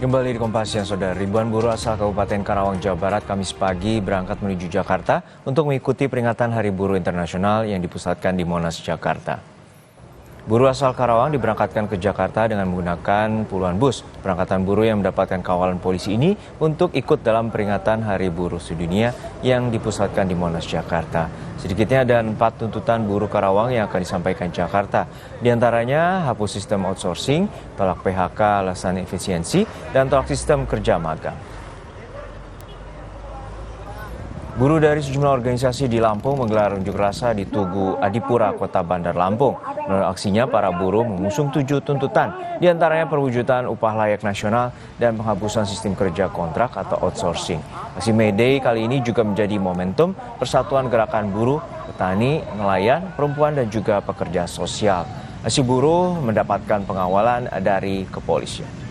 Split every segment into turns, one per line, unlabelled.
Kembali di Kompas Siang, Saudara. Ribuan buruh asal Kabupaten Karawang, Jawa Barat, Kamis pagi berangkat menuju Jakarta untuk mengikuti peringatan Hari Buruh Internasional yang dipusatkan di Monas, Jakarta. Buruh asal Karawang diberangkatkan ke Jakarta dengan menggunakan puluhan bus. Berangkatan buruh yang mendapatkan kawalan polisi ini untuk ikut dalam peringatan Hari Buruh Sedunia yang dipusatkan di Monas, Jakarta. Sedikitnya ada 4 tuntutan buruh Karawang yang akan disampaikan Jakarta. Di antaranya hapus sistem outsourcing, tolak PHK alasan efisiensi, dan tolak sistem kerja magang. Buruh dari sejumlah organisasi di Lampung menggelar unjuk rasa di Tugu Adipura, Kota Bandar Lampung. Melalui aksinya, para buruh mengusung 7 tuntutan, diantaranya perwujudan upah layak nasional dan penghapusan sistem kerja kontrak atau outsourcing. Aksi May Day kali ini juga menjadi momentum persatuan gerakan buruh, petani, nelayan, perempuan, dan juga pekerja sosial. Aksi buruh mendapatkan pengawalan dari kepolisian.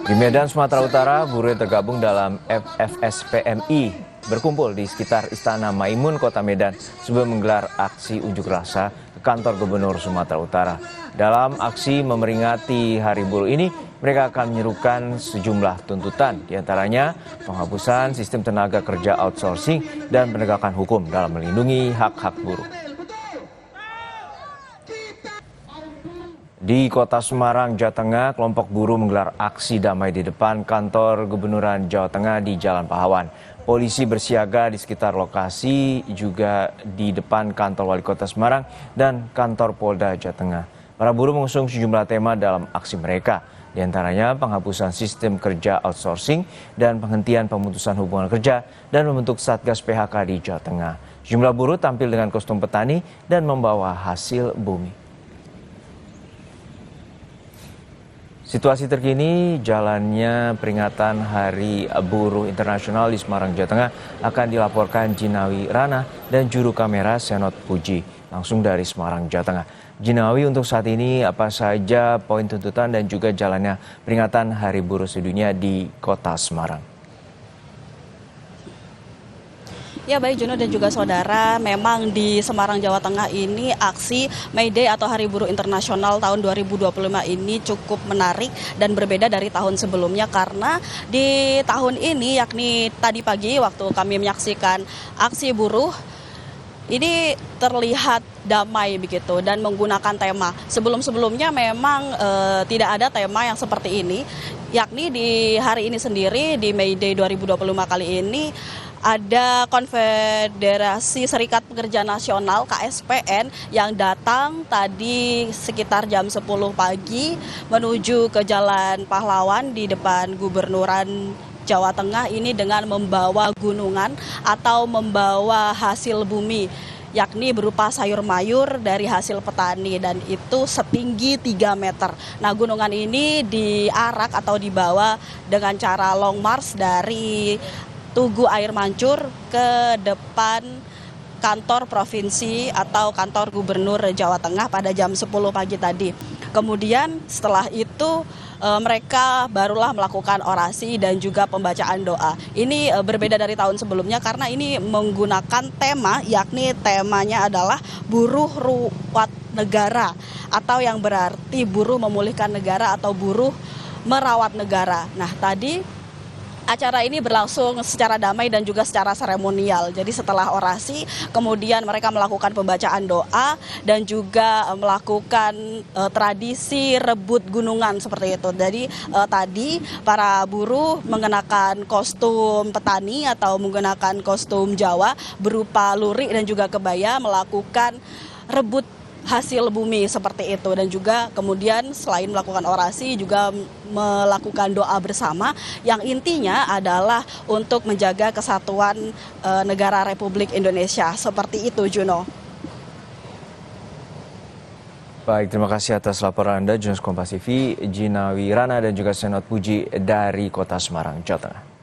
Di Medan, Sumatera Utara, buruh yang tergabung dalam FFSPMI berkumpul di sekitar Istana Maimun, Kota Medan sebelum menggelar aksi unjuk rasa ke kantor Gubernur Sumatera Utara. Dalam aksi memperingati Hari Buruh ini, mereka akan menyerukan sejumlah tuntutan, diantaranya penghapusan sistem tenaga kerja outsourcing dan penegakan hukum dalam melindungi hak-hak buruh. Di Kota Semarang, Jawa Tengah, kelompok buruh menggelar aksi damai di depan kantor Gubernuran Jawa Tengah di Jalan Pahlawan. Polisi bersiaga di sekitar lokasi, juga di depan kantor Wali Kota Semarang dan kantor Polda Jawa Tengah. Para buruh mengusung sejumlah tema dalam aksi mereka, di antaranya penghapusan sistem kerja outsourcing dan penghentian pemutusan hubungan kerja dan membentuk Satgas PHK di Jawa Tengah. Sejumlah buruh tampil dengan kostum petani dan membawa hasil bumi. Situasi terkini jalannya peringatan Hari Buruh Internasional di Semarang, Jawa Tengah akan dilaporkan Jinawi Rana dan juru kamera Senot Puji langsung dari Semarang, Jawa Tengah. Jinawi, untuk saat ini apa saja poin tuntutan dan juga jalannya peringatan Hari Buruh Sedunia di Kota Semarang?
Ya baik Juno dan juga saudara, memang di Semarang, Jawa Tengah ini aksi May Day atau Hari Buruh Internasional tahun 2025 ini cukup menarik dan berbeda dari tahun sebelumnya karena di tahun ini, yakni tadi pagi waktu kami menyaksikan aksi buruh, ini terlihat damai begitu dan menggunakan tema. Sebelum-sebelumnya memang tidak ada tema yang seperti ini, yakni di hari ini sendiri di May Day 2025 kali ini ada Konfederasi Serikat Pekerja Nasional KSPN yang datang tadi sekitar jam 10 pagi menuju ke Jalan Pahlawan di depan Gubernuran Jawa Tengah ini dengan membawa gunungan atau membawa hasil bumi, yakni berupa sayur mayur dari hasil petani dan itu setinggi 3 meter. Nah, gunungan ini diarak atau dibawa dengan cara long march dari Tugu Air Mancur ke depan kantor provinsi atau kantor Gubernur Jawa Tengah pada jam 10 pagi tadi. Kemudian setelah itu mereka barulah melakukan orasi dan juga pembacaan doa. Ini berbeda dari tahun sebelumnya karena ini menggunakan tema, yakni temanya adalah buruh ruwat negara atau yang berarti buruh memulihkan negara atau buruh merawat negara. Nah, tadi acara ini berlangsung secara damai dan juga secara seremonial. Jadi setelah orasi, kemudian mereka melakukan pembacaan doa dan juga melakukan tradisi rebut gunungan seperti itu. Jadi tadi para buruh mengenakan kostum petani atau menggunakan kostum Jawa berupa lurik dan juga kebaya melakukan rebut hasil bumi seperti itu dan juga kemudian selain melakukan orasi juga melakukan doa bersama yang intinya adalah untuk menjaga kesatuan negara Republik Indonesia. Seperti itu, Juno.
Baik, terima kasih atas laporan Anda, Jurnalis Kompas TV, Jinawi Rana dan juga Senot Puji dari Kota Semarang, Jawa Tengah.